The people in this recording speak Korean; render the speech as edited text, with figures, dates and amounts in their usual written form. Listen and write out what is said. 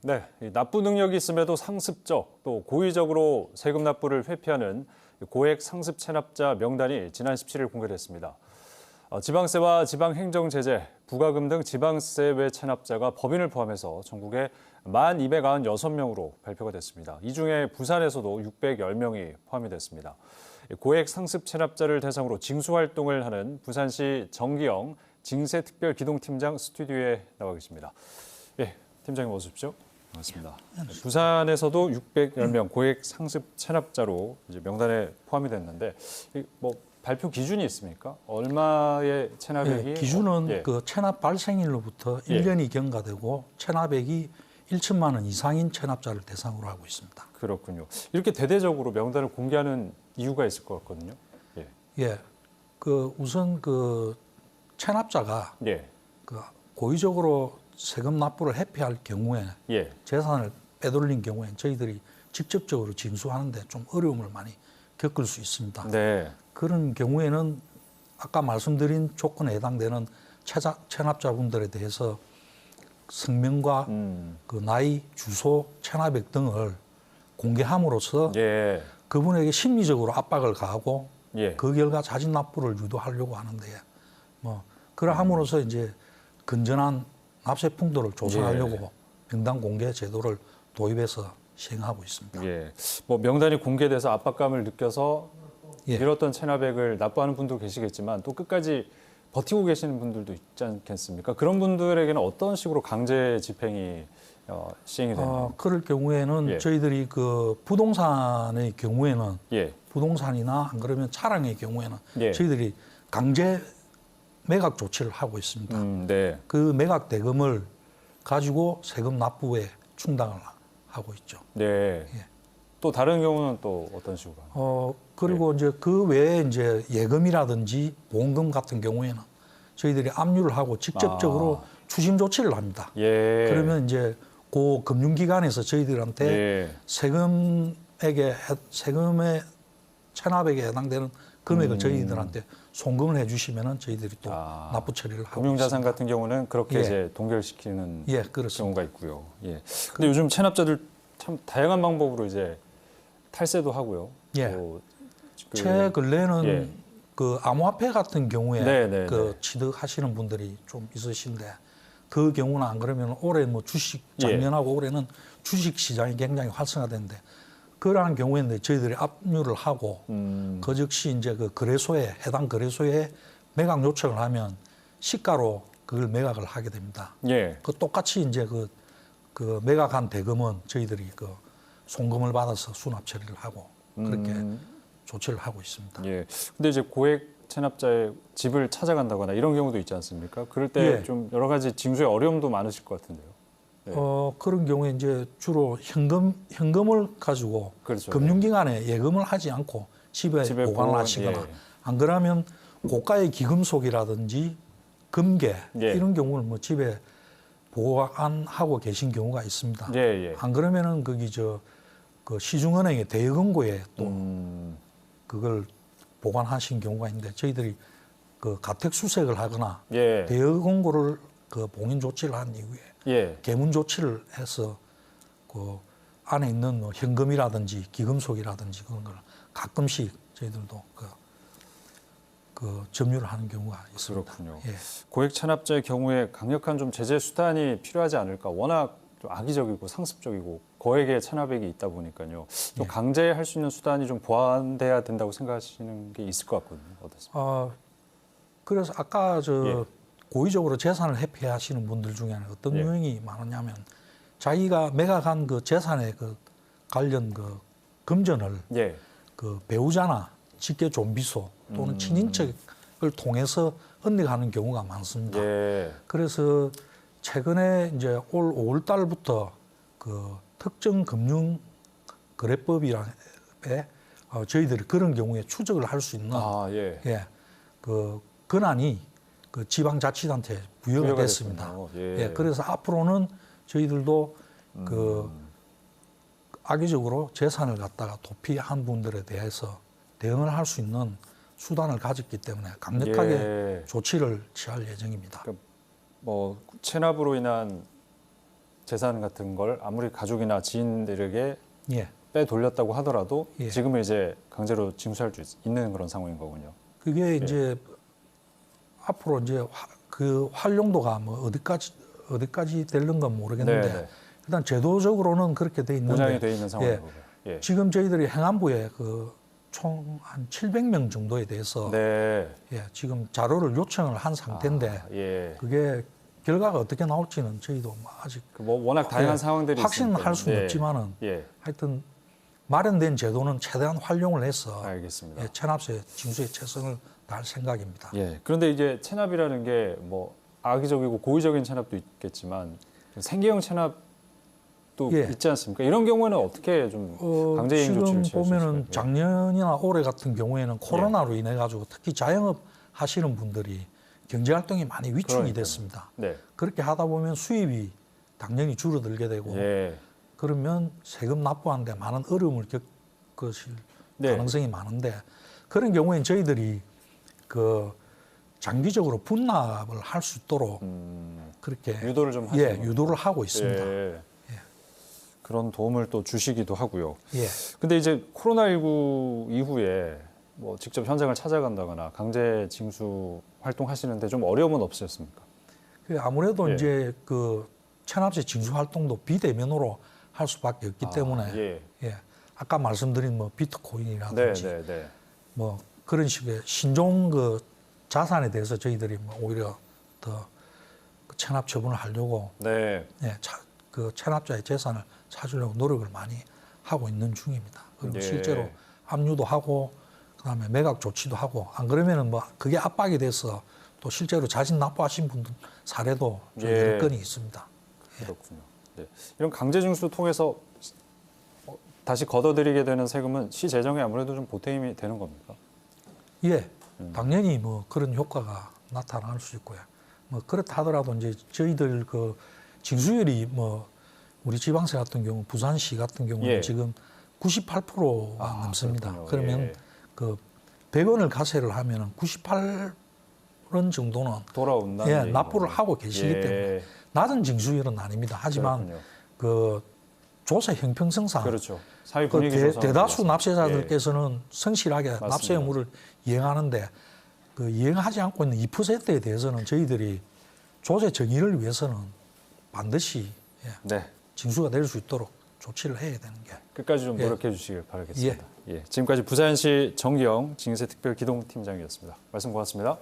네, 이 납부 능력이 있음에도 상습적 또 고의적으로 세금 납부를 회피하는 고액 상습 체납자 명단이 지난 17일 공개됐습니다. 지방세와 지방행정제재, 부가금 등 지방세 외 체납자가 법인을 포함해서 전국에 1,296명으로 발표가 됐습니다. 이 중에 부산에서도 610명이 포함이 됐습니다. 고액 상습 체납자를 대상으로 징수 활동을 하는 부산시 정기영 징세특별기동팀장 스튜디오에 나와 계십니다. 예, 팀장님 어서 오십시오. 반갑습니다. 부산에서도 610명 고액 상습 체납자로 이제 명단에 포함이 됐는데 뭐 발표 기준이 있습니까? 얼마의 체납액이? 기준은 그 체납 발생일로부터 1년이 경과되고 체납액이 1천만 원 이상인 체납자를 대상으로 하고 있습니다. 그렇군요. 이렇게 대대적으로 명단을 공개하는 이유가 있을 것 같거든요. 그 우선 그 체납자가 그 고의적으로 세금 납부를 회피할 경우에 재산을 빼돌린 경우에 저희들이 직접적으로 징수하는데 좀 어려움을 많이 겪을 수 있습니다. 그런 경우에는 아까 말씀드린 조건에 해당되는 체납자분들에 대해서 성명과 그 나이, 주소, 체납액 등을 공개함으로써 그분에게 심리적으로 압박을 가하고 그 결과 자진 납부를 유도하려고 하는데 뭐 그러함으로써 이제 건전한 납세 풍토를 조성하려고 명단 공개 제도를 도입해서 시행하고 있습니다. 뭐 명단이 공개돼서 압박감을 느껴서 미뤘던 체납액을 납부하는 분도 계시겠지만 또 끝까지 버티고 계시는 분들도 있지 않겠습니까? 그런 분들에게는 어떤 식으로 강제 집행이 시행이 되나요? 그럴 경우에는 저희들이 그 부동산의 경우에는 부동산이나 안 그러면 차량의 경우에는 저희들이 강제 매각 조치를 하고 있습니다. 그 매각 대금을 가지고 세금 납부에 충당을 하고 있죠. 또 다른 경우는 또 어떤 식으로? 그리고 이제 그 외에 이제 예금이라든지 보험금 같은 경우에는 저희들이 압류를 하고 직접적으로 추심 조치를 합니다. 그러면 이제 그 금융기관에서 저희들한테 세금의 체납액에 해당되는 금액을 저희들한테 송금을 해주시면은 저희들이 또 납부 처리를 하고 금융자산 같은 경우는 그렇게 이제 동결시키는 경우가 있고요. 근데 요즘 체납자들 참 다양한 방법으로 이제 탈세도 하고요. 최근래는 그 암호화폐 같은 경우에 그 취득하시는 분들이 좀 있으신데 그 경우는 안 그러면 올해 뭐 주식 작년하고 올해는 주식 시장이 굉장히 활성화됐는데 그러한 경우에는 저희들이 압류를 하고 그 즉시 이제 그 거래소에 해당 거래소에 매각 요청을 하면 시가로 그걸 매각을 하게 됩니다. 그 똑같이 이제 그 매각한 대금은 저희들이 그 송금을 받아서 수납 처리를 하고 그렇게 조치를 하고 있습니다. 근데 이제 고액 체납자의 집을 찾아간다거나 이런 경우도 있지 않습니까? 그럴 때 좀 여러 가지 징수의 어려움도 많으실 것 같은데요. 그런 경우에 이제 주로 현금을 가지고 금융기관에 예금을 하지 않고 집에 보관을 하시거나 안 그러면 고가의 기금속이라든지 금괴 이런 경우는 뭐 집에 보관하고 계신 경우가 있습니다. 안 그러면은 거기 그 시중은행의 대여금고에 또 그걸 보관하신 경우가 있는데 저희들이 그 가택 수색을 하거나 대여금고를 그 봉인 조치를 한 이후에 개문 조치를 해서 그 안에 있는 뭐 현금이라든지 기금속이라든지 그런 걸 가끔씩 저희들도 그 점유를 하는 경우가 있습니다. 그렇군요. 고액 체납자의 경우에 강력한 좀 제재 수단이 필요하지 않을까? 워낙 좀 악의적이고 상습적이고 거액의 체납액이 있다 보니까요. 좀 강제할 수 있는 수단이 좀 보완돼야 된다고 생각하시는 게 있을 것 같거든요. 어떻습니까? 그래서 아까 고의적으로 재산을 회피하시는 분들 중에는 어떤 유형이 많았냐면 자기가 매각한 그 재산의 그 관련 그 금전을 그 배우자나 직계 좀비소 또는 친인척을 통해서 얻어가는 경우가 많습니다. 그래서 최근에 이제 올 5월 달부터 그 특정 금융 거래법이라에 저희들이 그런 경우에 추적을 할 수 있는 그 권한이 그 지방자치단체에 부여가 됐습니다. 그래서 앞으로는 저희들도 그 악의적으로 재산을 갖다가 도피한 분들에 대해서 대응을 할 수 있는 수단을 가졌기 때문에 강력하게 조치를 취할 예정입니다. 그러니까 뭐 체납으로 인한 재산 같은 걸 아무리 가족이나 지인들에게 예. 빼돌렸다고 하더라도 예. 지금은 이제 강제로 징수할 수 있는 그런 상황인 거군요. 그게 이제 앞으로 이제 그 활용도가 뭐 어디까지 되는 건 모르겠는데 네, 네. 일단 제도적으로는 그렇게 돼 있는데 보장이 돼 있는 상황인 예. 거고요. 예. 지금 저희들이 행안부에 그 총 한 700명 정도에 대해서 네. 예, 지금 자료를 요청을 한 상태인데 예. 그게 결과가 어떻게 나올지는 저희도 뭐 아직 뭐 워낙 다양한 예, 상황들이 확신은 있으니까. 할 수는 예. 없지만은 예. 하여튼 마련된 제도는 최대한 활용을 해서 알겠습니다. 예, 체납세 징수에 최선을 다할 생각입니다. 예. 그런데 이제 체납이라는 게 뭐 악의적이고 고의적인 체납도 있겠지만 생계형 체납도 예. 있지 않습니까? 이런 경우에는 어떻게 좀 강제이행 조치를 지금 취할 수 보면은 있을까요? 작년이나 올해 같은 경우에는 코로나로 인해 가지고 특히 자영업 하시는 분들이 경제 활동이 많이 위축이 그러니까요. 됐습니다. 네. 그렇게 하다 보면 수입이 당연히 줄어들게 되고 예. 그러면 세금 납부하는데 많은 어려움을 겪으실 네. 가능성이 많은데 그런 경우에는 저희들이 그 장기적으로 분납을 할 수 있도록 그렇게 유도를 좀 하시는 예, 거군요. 유도를 하고 있습니다. 예. 그런 도움을 또 주시기도 하고요. 예. 근데 이제 코로나19 이후에 뭐 직접 현장을 찾아간다거나 강제 징수 활동하시는데 좀 어려움은 없으셨습니까? 그 아무래도 예. 이제 그 체납세 징수 활동도 비대면으로 할 수밖에 없기 때문에 예. 예. 아까 말씀드린 뭐 네, 비트코인이라든지 네, 네. 뭐 그런 식의 신종 그 자산에 대해서 저희들이 뭐 오히려 더 체납 처분을 하려고 네. 예, 그 체납자의 재산을 찾으려고 노력을 많이 하고 있는 중입니다. 그리고 예. 실제로 압류도 하고 그다음에 매각 조치도 하고 안 그러면은 뭐 그게 압박이 돼서 또 실제로 자진 납부하신 분들 사례도 좀 예. 여러 건이 있습니다. 그렇군요. 네. 이런 강제 징수 통해서 다시 걷어들이게 되는 세금은 시 재정에 아무래도 좀 보탬이 되는 겁니까? 예, 당연히 뭐 그런 효과가 나타날 수 있고요. 뭐 그렇다 하더라도 이제 저희들 그 징수율이 뭐 우리 지방세 같은 경우 부산시 같은 경우는 예. 지금 98%가 넘습니다. 그렇군요. 그러면 예. 그 100원을 가세를 하면은 98원 정도는 돌아온다는 예, 얘기인 납부를 거군요. 하고 계시기 예. 때문에 낮은 징수율은 아닙니다. 하지만 그렇군요. 그 조세 형평성상 그렇죠. 사회 그 분위기 조사 대다수 예. 납세자들께서는 성실하게 맞습니다. 납세 의무를 이행하는데 그 이행하지 않고 있는 2%에 대해서는 저희들이 조세 정의를 위해서는 반드시 예, 네. 징수가 될 수 있도록 조치를 해야 되는 게 끝까지 좀 예. 노력해 주시길 바라겠습니다. 예. 지금까지 부산시 정기영 징세특별기동팀장이었습니다. 말씀 고맙습니다.